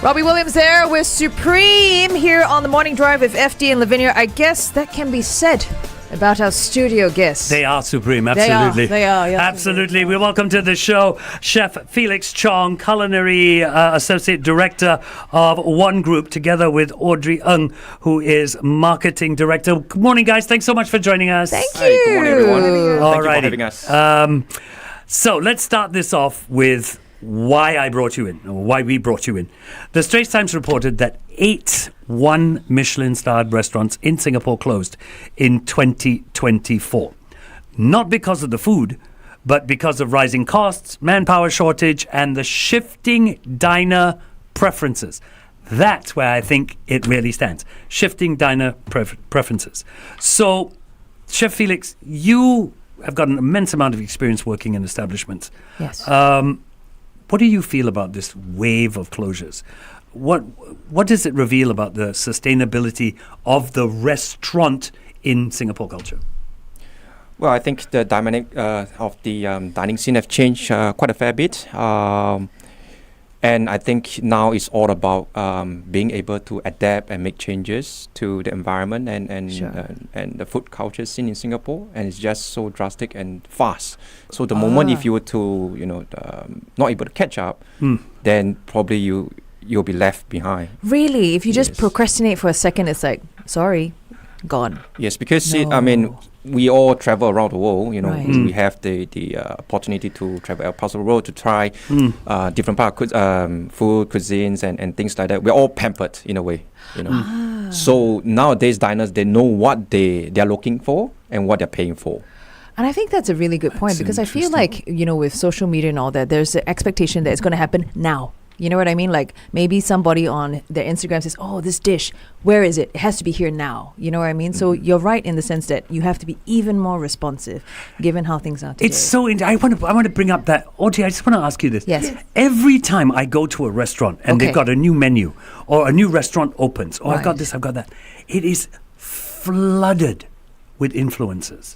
Robbie Williams there with Supreme here on the Morning Drive with FD and Lavinia. I guess that can be said about our studio guests. They are supreme, absolutely. They are, yes. Absolutely. We welcome to the show Chef Felix Chong, Culinary Associate Director of One Group, together with Audrey Ng, who is Marketing Director. Good morning, guys. Thanks so much for joining us. Thank you. Good morning, everyone. Thank you for having us. So let's start this off with why I brought you in, or why we brought you in. The Straits Times reported that 8 Michelin-starred restaurants in Singapore closed in 2024. Not because of the food, but because of rising costs, manpower shortage, and the shifting diner preferences. That's where I think it really stands. Shifting diner preferences. So, Chef Felix, you have got an immense amount of experience working in establishments. Yes. What do you feel about this wave of closures? What does it reveal about the sustainability of the restaurant in Singapore culture? Well, I think the dynamic of the dining scene have changed quite a fair bit. And I think now it's all about being able to adapt and make changes to the environment and the food culture scene in Singapore. And it's just so drastic and fast. So the moment if you were to, not able to catch up, then probably you'll be left behind. Really? If you just procrastinate for a second, it's like, sorry, gone. Yes, because we all travel around the world. Right. We have the opportunity to travel across the world to try different food, cuisines, and things like that. We're all pampered in a way. So nowadays, diners, they know what they're looking for and what they're paying for. And I think that's a really good point, because I feel like, with social media and all that, there's the expectation that it's going to happen now. You know what I mean? Like maybe somebody on their Instagram says, oh, this dish, where is it? It has to be here now. You know what I mean? So you're right in the sense that you have to be even more responsive given how things are today. It's so I want to bring up that. Audrey, I just want to ask you this. Yes. Every time I go to a restaurant and they've got a new menu or a new restaurant opens, I've got this, I've got that. It is flooded with influencers.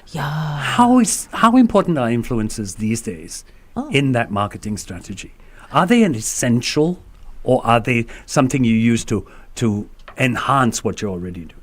Yeah. How important are influencers these days in that marketing strategy? Are they an essential, or are they something you use to enhance what you're already doing?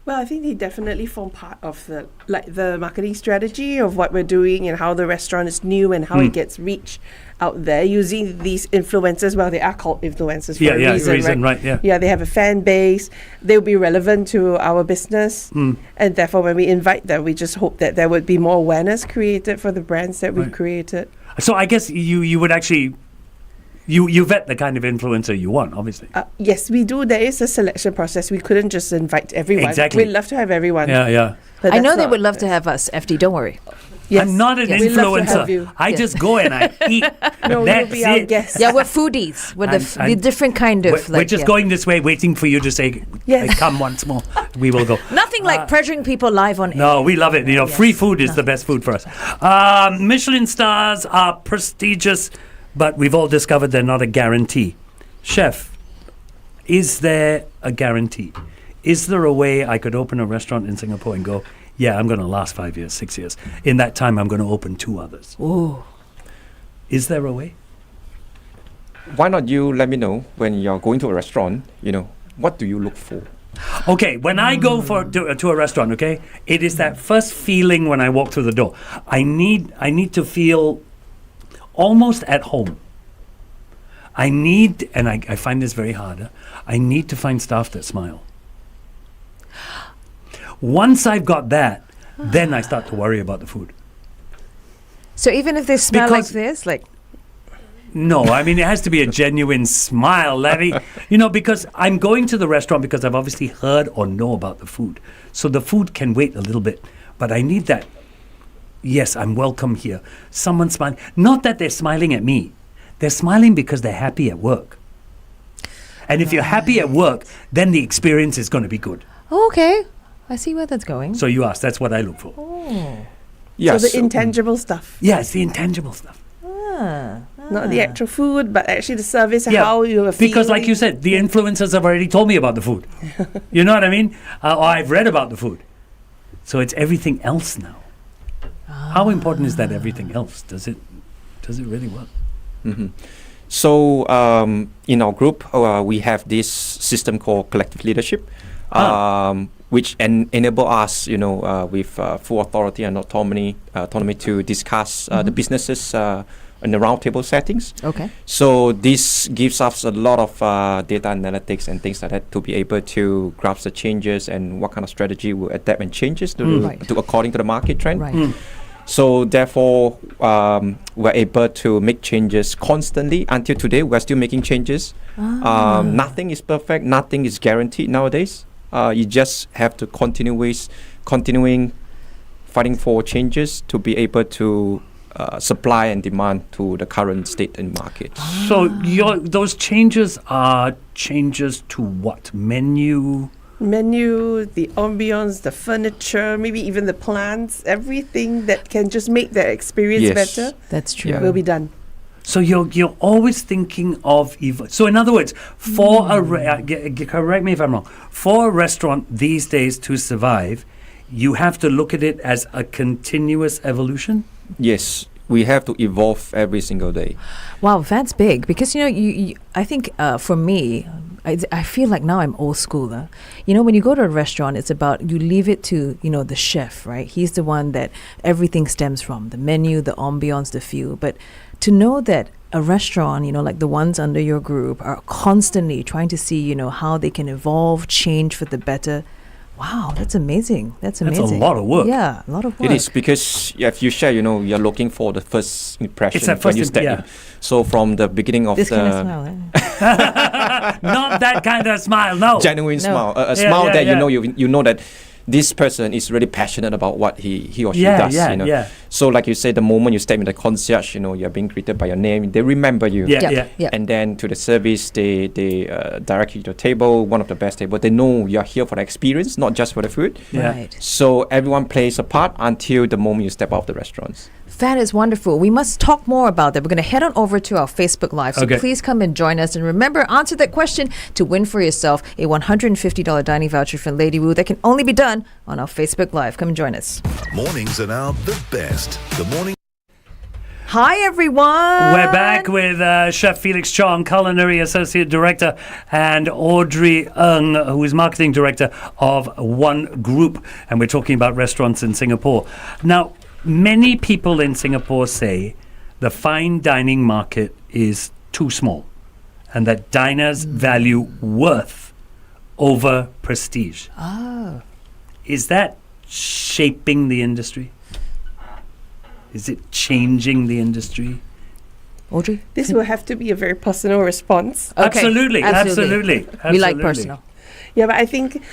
Well, I think they definitely form part of the marketing strategy of what we're doing and how the restaurant is new and how it gets reach out there using these influencers. Well, they are called influencers for a reason, right? Yeah, they have a fan base. They'll be relevant to our business. And therefore, when we invite them, we just hope that there would be more awareness created for the brands that we've created. So I guess you would actually... You vet the kind of influencer you want, obviously. Yes, we do. There is a selection process. We couldn't just invite everyone. Exactly. We'd love to have everyone. Yeah. I know they would love to have us, FD. Don't worry. Yes. I'm not an influencer. I just go and I eat. No, that's you'll be our it. guest. Yeah, we're foodies. We're the different kind of... We're just going this way, waiting for you to say, come once more. We will go. Nothing like pressuring people live on air. No, we love it. Free food is the best food for us. Michelin stars are prestigious, but we've all discovered they're not a guarantee. Chef, is there a guarantee? Is there a way I could open a restaurant in Singapore and go, yeah, I'm going to last 5 years, 6 years. In that time, I'm going to open 2 others. Oh. Is there a way? Why not you let me know when you're going to a restaurant, what do you look for? Okay, when I go to a restaurant, okay, it is that first feeling when I walk through the door. I need to feel almost at home. I need, and I find this very hard, I need to find staff that smile. Once I've got that, then I start to worry about the food. So even if they smell like this, like... No, I mean, it has to be a genuine smile, Larry. Because I'm going to the restaurant because I've obviously heard or know about the food. So the food can wait a little bit, but I need that. Yes, I'm welcome here. Someone smiling. Not that they're smiling at me. They're smiling because they're happy at work. And if you're happy at work, then the experience is going to be good. Oh, okay. I see where that's going. So you asked. That's what I look for. Oh. Yeah, so the intangible stuff. Yeah, it's the intangible stuff. Not the actual food, but actually the service and how you are feeling. Because like you said, the influencers have already told me about the food. You know what I mean? Or I've read about the food. So it's everything else now. How important is that everything else? Does it really work? Mm-hmm. So in our group, we have this system called collective leadership, which enable us, with full authority and autonomy to discuss the businesses in the roundtable settings. Okay. So this gives us a lot of data analytics and things like that to be able to grasp the changes and what kind of strategy will adapt and changes to according to the market trend. Right. So therefore, we're able to make changes constantly. Until today, we're still making changes. Nothing is perfect. Nothing is guaranteed nowadays. You just have to continuing fighting for changes to be able to supply and demand to the current state and market. So those changes are changes to what? Menu, the ambience, the furniture, maybe even the plants, everything that can just make their experience better That's true. will be done. So you're always thinking of so in other words, for correct me if I'm wrong, for a restaurant these days to survive, you have to look at it as a continuous evolution. Yes, we have to evolve every single day. Wow, that's big because you I think for me, I feel like now I'm old school. When you go to a restaurant, it's about you leave it to the chef, right? He's the one that everything stems from, the menu, the ambiance, the feel. But to know that a restaurant, like the ones under your group, are constantly trying to see, how they can evolve, change for the better. Wow, that's amazing. That's amazing. That's a lot of work. Yeah, a lot of work. It is because if you share, you're looking for the first impression It's that when first you step yeah. in. So from the beginning of This the kind of smile, eh? Not that kind of smile, no. genuine No. smile, a Yeah, smile yeah, that yeah. you know that this person is really passionate about what he or she Yeah, does. yeah, yeah. So like you say, the moment you step in the concierge, you're being greeted by your name. They remember you. Yeah, Yep, yeah. yep. And then to the service, they direct you to a table, one of the best tables. They know you're here for the experience, not just for the food. Yeah. Right. So everyone plays a part until the moment you step out of the restaurants. That is wonderful. We must talk more about that. We're going to head on over to our Facebook Live. So Okay. please come and join us. And remember, answer that question to win for yourself a $150 dining voucher from Lady Wu that can only be done on our Facebook Live. Come and join us. Mornings are now the best. Good morning. Hi, everyone. We're back with Chef Felix Chong, Culinary Associate Director, and Audrey Ng, who is Marketing Director of One Group. And we're talking about restaurants in Singapore. Now, many people in Singapore say the fine dining market is too small and that diners value worth over prestige. Oh. Is that shaping the industry? Is it changing the industry? Audrey? This will have to be a very personal response. Okay. Absolutely. We like personal. Yeah, but I think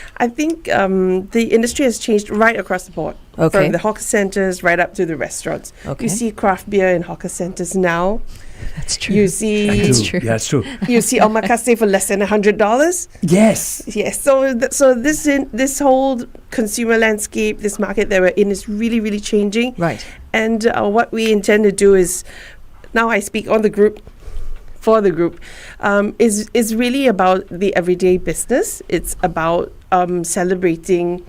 the industry has changed right across the board. Okay. From the hawker centers right up to the restaurants. Okay. You see craft beer in hawker centers now. That's true. You see That's true. Yeah, it's true. you see omakase for less than $100. Yes. Yes. So this whole consumer landscape, this market that we're in, is really, really changing. Right. And what we intend to do is, now I speak on the group, for the group, is really about the everyday business. It's about celebrating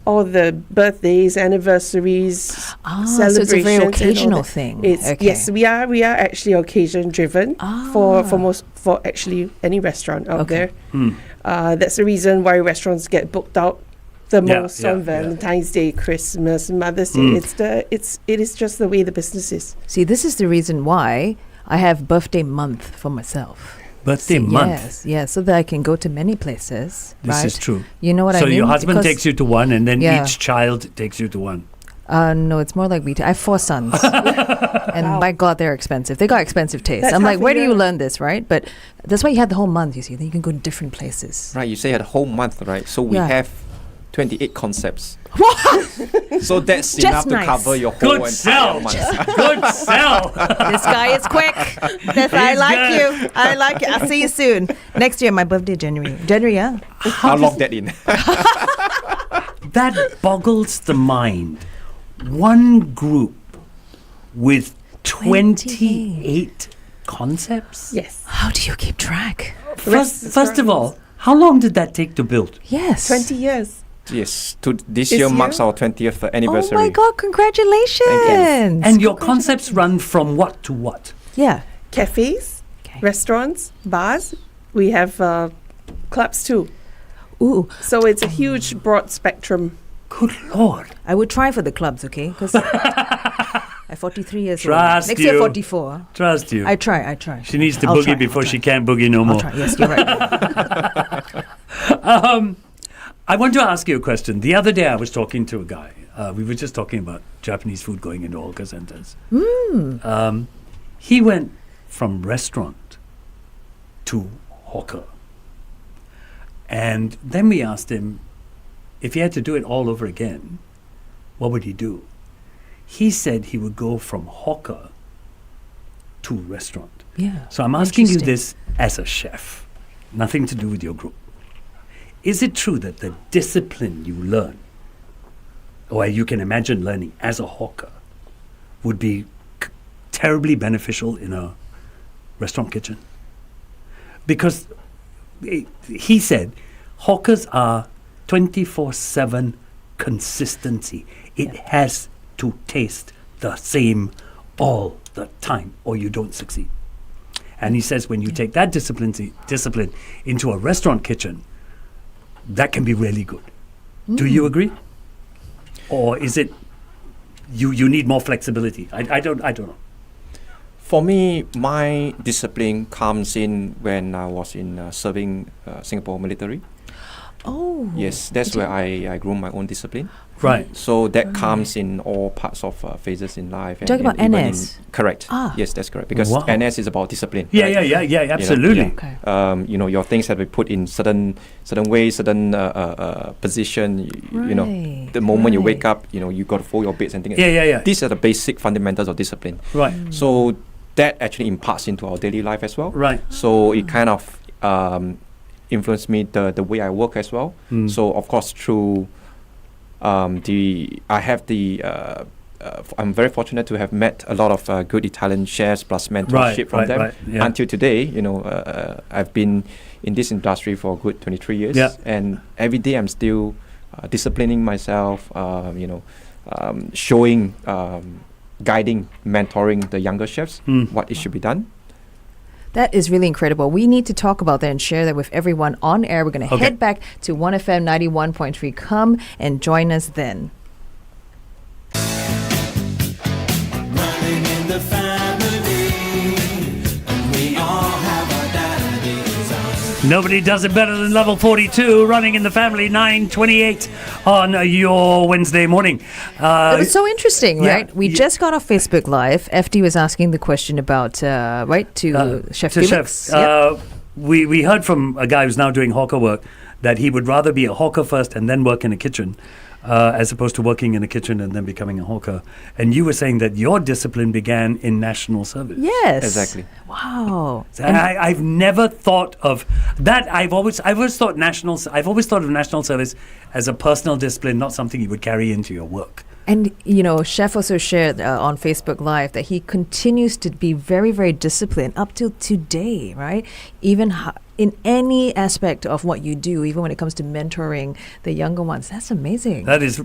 all the birthdays, anniversaries, celebrations. So it's a very and all occasional that. thing. It's Okay. Yes, we are actually occasion driven for actually any restaurant out Okay. there. That's the reason why restaurants get booked out the Yeah, most yeah, on yeah. Valentine's Day, Christmas, Mother's Day. It is just the way the business is. See, this is the reason why I have birthday month for myself. Birthday month. Yes, so that I can go to many places. This right? is true. You know what I So mean? your husband Because- takes you to one, and then Yeah. each child takes you to one. No, it's more like I have 4 sons. And by God, they're expensive. They got expensive taste. That's I'm like, half a where do you year. learn this, right? But that's why you had the whole month, you see. Then you can go to different places. Right, you say a whole month, right? So we Yeah. have 28 concepts. So that's Just enough nice. to cover your whole Good entire sell. month. Good sell. This guy is quick. I He's like good. you. I like you. I'll see you soon. Next year, my birthday, January. January, yeah? I'll lock that in. That boggles the mind. One group with 28 concepts? Yes. How do you keep track? First of all, how long did that take to build? Yes. 20 years. Yes, this This year year? marks our 20th anniversary. Oh my God, congratulations. And your concepts run from what to what? Yeah. Cafes, restaurants, bars. We have clubs too. Ooh, So it's a huge, broad spectrum. Good Lord. I would try for the clubs, okay? Because I'm 43 years Trust old. Next year, you. 44. Trust you. I try. She needs to I'll boogie try, before I'll she try. can't boogie no more. I'll try. Yes, you're right. I want to ask you a question. The other day I was talking to a guy. We were just talking about Japanese food going into hawker centers. He went from restaurant to hawker. And then we asked him if he had to do it all over again, what would he do? He said he would go from hawker to restaurant. Yeah. So I'm asking you Interesting. this as a chef, nothing to do with your group. Is it true that the discipline you learn, or you can imagine learning as a hawker, would be terribly beneficial in a restaurant kitchen? Because he said hawkers are 24/7 consistency. It has to taste the same all the time, or you don't succeed. And he says when you take that discipline into a restaurant kitchen, that can be really good. Do you agree? Or is it you need more flexibility? I don't know. For me, my discipline comes in when I was in serving Singapore military. Oh. Yes, that's where I grew my own discipline. Right. So that comes in all parts of phases in life. Talking about even NS? Correct. Ah. Yes, that's correct. Because Wow. NS is about discipline. Yeah, right? yeah, absolutely. Okay. Your things have to be put in certain ways, certain position. You know, Right, the moment you wake right. up, you got to fold your beds and things. Yeah. These are the basic fundamentals of discipline. Right. So that actually imparts into our daily life as well. Right. So it kind of influenced me the way I work as well. So of course through I'm very fortunate to have met a lot of good Italian chefs plus mentorship from them. Right, yeah. Until today, I've been in this industry for a good 23 years, Yeah. and every day I'm still disciplining myself. Showing, guiding, mentoring the younger chefs what it should be done. That is really incredible. We need to talk about that and share that with everyone on air. We're going to Okay. head back to 1FM 91.3. Come and join us then. Running in the family, and we all have our daddy's eyes. Nobody does it better than Level 42, running in the family, 9:28 on your Wednesday morning. It was so interesting, yeah, right? We yeah. just got off Facebook Live. FD was asking the question about, to Chef to Felix. chefs. Yep. We heard from a guy who's now doing hawker work that he would rather be a hawker first and then work in a kitchen, as opposed to working in a kitchen and then becoming a hawker. And you were saying that your discipline began in national service. Yes. Exactly. Wow. I've never thought of that. I've always thought of national service as a personal discipline, not something you would carry into your work. And, Chef also shared on Facebook Live that he continues to be very, very disciplined up till today, right? Even in any aspect of what you do, even when it comes to mentoring the younger ones. That's amazing. That is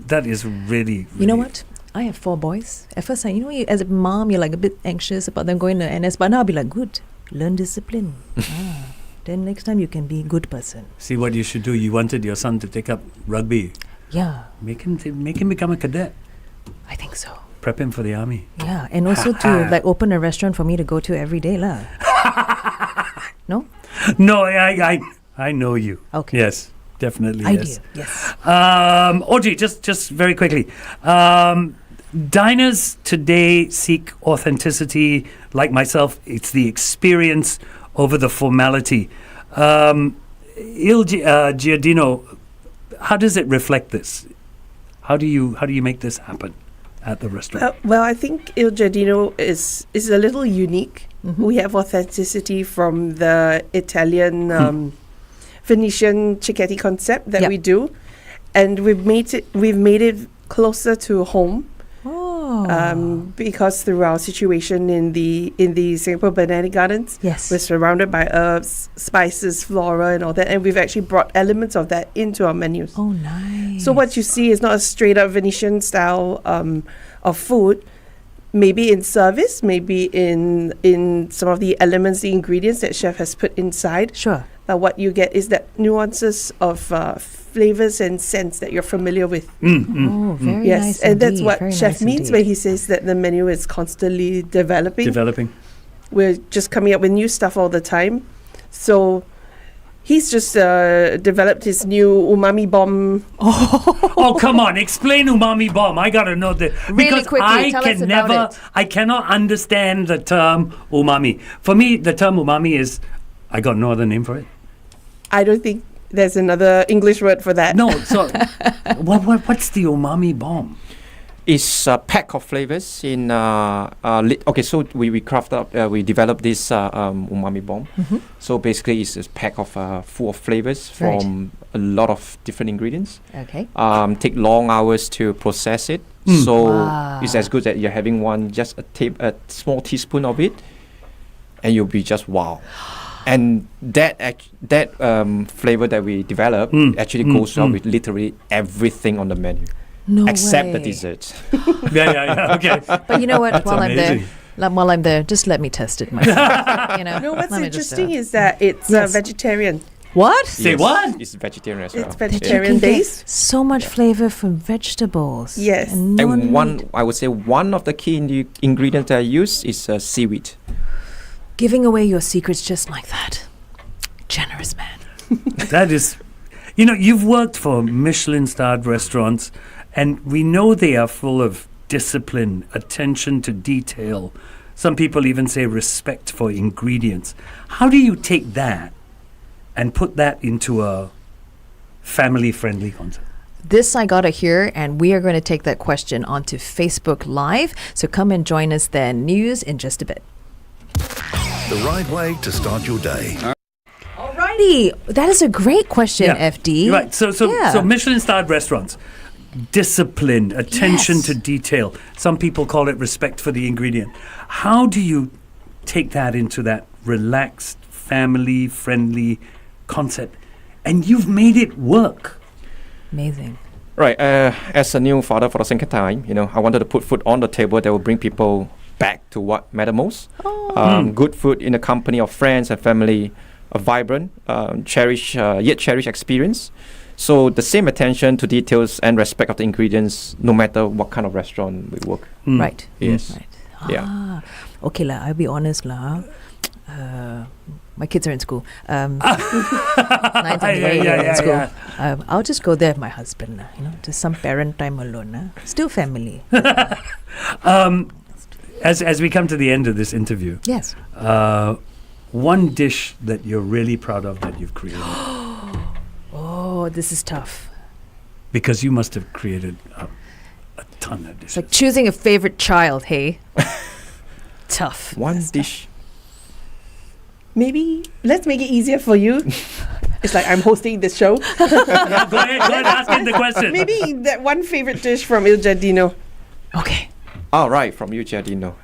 really. You know what? I have 4 boys. At first, as a mom, you're like a bit anxious about them going to NS, but now I'll be like, good, learn discipline. Then next time you can be a good person. See what you should do. You wanted your son to take up rugby. Yeah, Make him become a cadet. I think so. Prep him for the army. Yeah, and also to open a restaurant for me to go to every day, lah. No? No, I know you. Okay. Yes, definitely. Idea. Yes. Yes. Audrey, just very quickly. Diners today seek authenticity. Like myself, it's the experience over the formality. Giardino, how does it reflect this? How do you make this happen at the restaurant? Well, I think Il Giardino is a little unique. We have authenticity from the Italian Venetian cicchetti concept that Yep. we do, and we've made it closer to home. Oh. Because through our situation in the Singapore Botanic Gardens, Yes. we're surrounded by herbs, spices, flora, and all that, and we've actually brought elements of that into our menus. Oh, nice. So what you see is not a straight up Venetian style of food. maybe in service, maybe in some of the elements, the ingredients that chef has put inside. Sure. What you get is that nuances of flavors and scents that you're familiar with. Oh, very Yes, nice. and that's indeed, what very chef nice means indeed. when he says that the menu is constantly developing. We're just coming up with new stuff all the time. So he's just developed his new umami bomb. Oh, come on. Explain umami bomb. I got to know that. Really Because quickly, I tell can us about never, it. I cannot understand the term umami. For me, the term umami is, I got no other name for it. I don't think there's another English word for that. No, so what's the umami bomb? It's a pack of flavors in okay, so we craft up we developed this umami bomb. So basically it's a pack of full of flavors Right. from a lot of different ingredients. Okay. Take long hours to process it. So it's as good that you're having just a small teaspoon of it, and you'll be just wow. And that flavor that we develop actually goes well with literally everything on the menu. No Except the way. dessert. Yeah, okay. But you know what? While amazing. I'm there, just let me test it myself. No, what's let me just, interesting is that it's Yes. vegetarian. what? Say Yes, what? It's vegetarian as well. It's That you vegetarian can get based. so much flavor from vegetables. Yes. And And I would say one of the key ingredients that I use is seaweed. giving away your secrets just like that. Generous man. That is, you've worked for Michelin-starred restaurants, and we know they are full of discipline, attention to detail. Some people even say respect for ingredients. How do you take that and put that into a family-friendly concept? This I gotta hear, and we are going to take that question onto Facebook Live. So come and join us there. News in just a bit. The right way to start your day. Alrighty, that is a great question, FD. Right. So Michelin-starred restaurants, discipline, attention Yes. to detail. Some people call it respect for the ingredient. How do you take that into that relaxed, family-friendly concept? And you've made it work. Amazing. Right. As a new father for the second time, I wanted to put food on the table that will bring people back to what matters most. Good food in the company of friends and family, a vibrant, yet cherished experience. So the same attention to details and respect of the ingredients, no matter what kind of restaurant we work. Right. Yes. Right. Yeah. Okay lah. I'll be honest lah. My kids are in school. 9th and 8th in school. I'll just go there with my husband lah. Just some parent time alone lah. Still family. As we come to the end of this interview, Yes. one dish that you're really proud of that you've created, Oh, this is tough. because you must have created a ton of It's dishes. like choosing a favorite child. Hey. Tough. One dish. Maybe let's make it easier for you. It's like I'm hosting this show. Yeah, go ahead, ask him the question. Maybe that one favorite dish from Il Giardino. Okay. All right, from you, Giardino.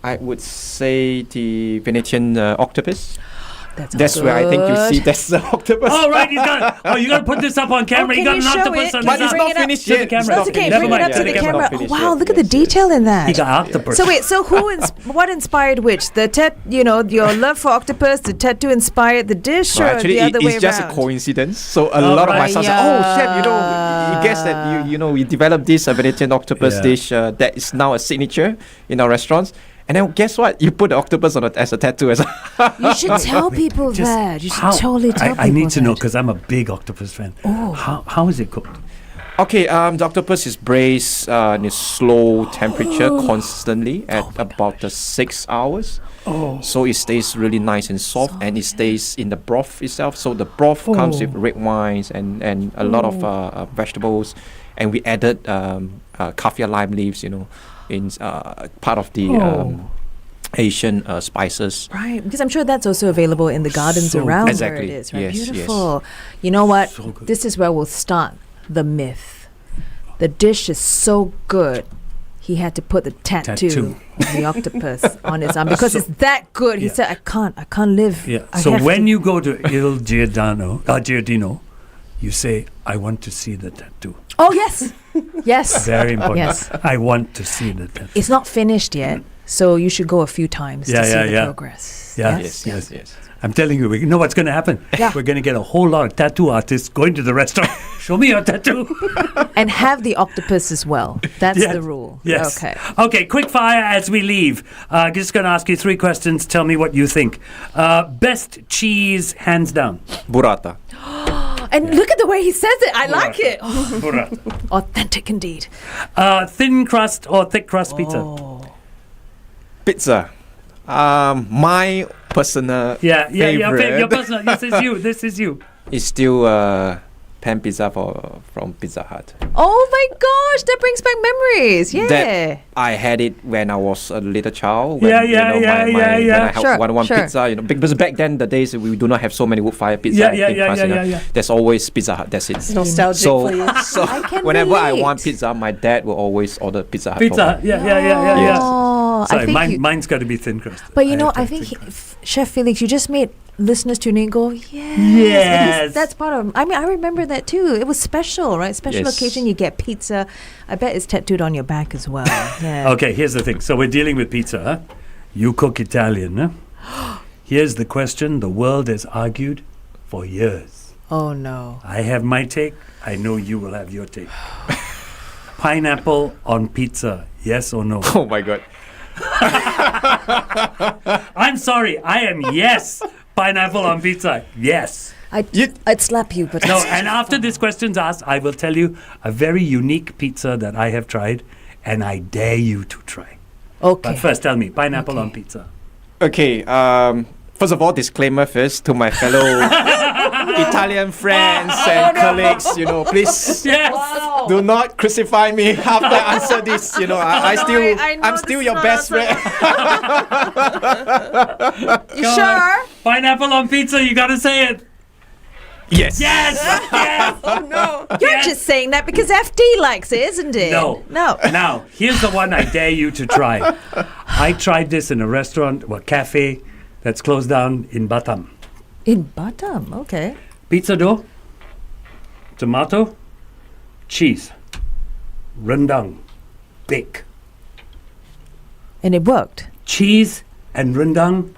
I would say the Venetian octopus. That's Where I think you see good. that's the octopus. Oh, right, you got to put this up on camera. Oh, you can got you an show octopus it? on Can But you it's bring not it up? finished to the yet. camera. It's That's not okay. finished Bring Never it mind, up to yeah, the the camera. camera. Oh, wow, look at the Yes, detail in that. He got octopus. So wait, so what inspired which? Your love for octopus, the tattoo inspired the dish, No, or actually, the other way it's just a around? coincidence. So a lot of my right. sons say, "Oh, chef, you guess that we developed this Venetian octopus Yeah. dish that is now a signature in our restaurants." And then guess what? You put the octopus on as a tattoo as well. You should tell people Just that. You should how- totally tell people I need to know that. because I'm a big octopus fan. Oh. How is it cooked? Okay, the octopus is braised in a slow temperature constantly at about 6 hours. Oh. So it stays really nice and soft, and it stays in the broth itself. So the broth comes with red wines and a lot of vegetables, and we added kaffir lime leaves, in part of the Asian spices. Right, because I'm sure that's also available in the gardens So around good. where it Exactly. is, right? Yes, yes. Beautiful. You know what? So good. This is where we'll start the myth. The dish is so good, he had to put the tattoo of the octopus on his arm because it's that good. He Yeah. said, I can't live. Yeah. I So have when to." you go to Il Giardino, you say, "I want to see the tattoo." Oh, yes. Yes. Very important. Yes. I want to see the tattoo. It's not finished yet, so you should go a few times Yeah, to see yeah, the yeah. progress. Yeah. Yes. I'm telling you, we know what's going to happen. Yeah. We're going to get a whole lot of tattoo artists going to the restaurant. Show me your tattoo. And have the octopus as well. That's Yes. the rule. Yes. Okay. Okay, quick fire as we leave. Just going to ask you 3 questions. Tell me what you think. Best cheese, hands down. Burrata. And look at the way he says it. I like it. Burrata. Authentic indeed. Thin crust or thick crust pizza? Oh. Pizza. My personal Yeah, favorite your personal. This is you. This is you. is still pan pizza from Pizza Hut. Oh my gosh, that brings back memories. Yeah. That I had it when I was a little child. When, Yeah. When I had Sure, one sure. pizza, because back then the days we do not have so many wood fire pizza. Yeah. There's always Pizza Hut. That's it. Nostalgic So, for you. so I can whenever I relate. want pizza, my dad will always order Pizza Hut. Pizza. Yeah. Oh, Sorry, I think mine's got to be thin crust. but you know, have to I have think thin crust. Chef Felix, you just made listeners tune in and go, yes. Yes. Because that's part of, I mean, I remember that too. It was special, right? Special Yes. occasion, you get pizza. I bet it's tattooed on your back as well. Yeah. Okay, here's the thing. So we're dealing with pizza. Huh? You cook Italian. Huh? Here's the question the world has argued for years. Oh no. I have my take. I know you will have your take. Pineapple on pizza, yes or no? Oh my god. I'm sorry. I am yes. Pineapple on pizza, yes. I'd slap you, but No, and after this question's asked, I will tell you a very unique pizza that I have tried, and I dare you to try. okay. But first, tell me, pineapple on Okay. pizza. Okay, first of all, disclaimer first to my fellow Italian friends and colleagues, please Yes. do not crucify me after I answer this. I'm still your best friend. You sure? Pineapple on pizza, you gotta say it. Yes. Yes. Yes. Oh no. You're Yes. just saying that because FD likes it, isn't it? No. No. Now, here's the one I dare you to try. I tried this in a restaurant, cafe that's closed down in Batam. In Batam, okay. Pizza dough, tomato, cheese, rendang, bake. And it worked. Cheese and rendang,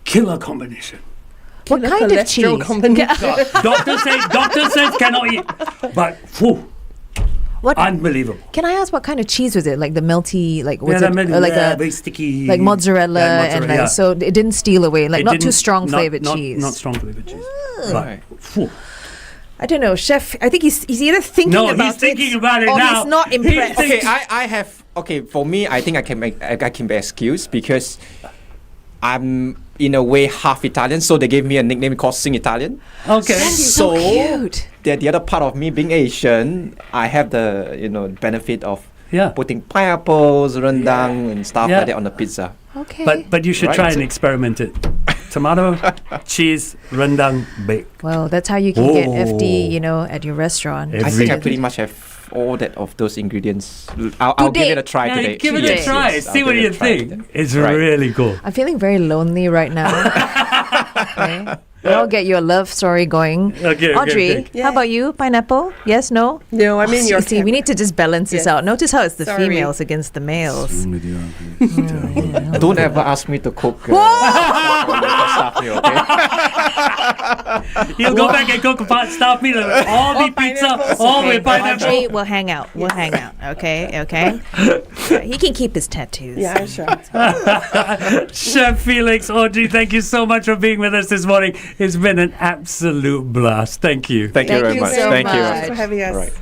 killer combination. What Killer kind of cholesterol cheese? combination. Doctor says cannot eat, but whew, What? unbelievable. Can I ask what kind of cheese was it? Like the melty, like what's Yeah, it? that Like the very sticky, like mozzarella, Yeah, and mozzarella, like so it didn't steal away. Like It not too didn't- strong not- flavored not- cheese. Not strong flavored cheese. Right. But phew. I don't know, chef. I think he's either thinking No, about he's thinking it about it or now. he's not He's impressed. Okay, I have. Okay, for me, I think I can be excused because I'm in a way half Italian, so they gave me a nickname called Sing Italian. Okay. So cute. The other part of me being Asian, I have the benefit of Yeah. putting pineapples, rendang, and stuff Yeah. like that on the pizza. Okay. But you should Right. try and experiment it. Tomato, cheese, rendang, bake. well, that's how you can get Oh. FD, at your restaurant. I think I Every- pretty much have all that of those ingredients. I'll give Today. it a try Yeah, today. give it Today. a try. Yes, See I'll what give you it a try think. today. It's Right. really cool. I'm feeling very lonely right now. Okay. We'll get your love story going. Okay, Audrey, okay. how about you? Pineapple? Yes, no? No, I'm in your See, camp. we need to just balance this Yes. out. Notice how it's the Sorry. females against the males. Don't ever ask me to cook. Stuff here, okay? You'll go back and cook a staff meal. All be pizza, pineapples. all Okay, with pineapple. Audrey, we'll hang out. We'll hang out. Okay, okay. Yeah, he can keep his tattoos. Yeah, I'm sure. Chef Felix, Audrey, thank you so much for being with us this morning. It's been an absolute blast. Thank you. Thank you Thank very you much. so Thank you. much. Thanks for having us. All right.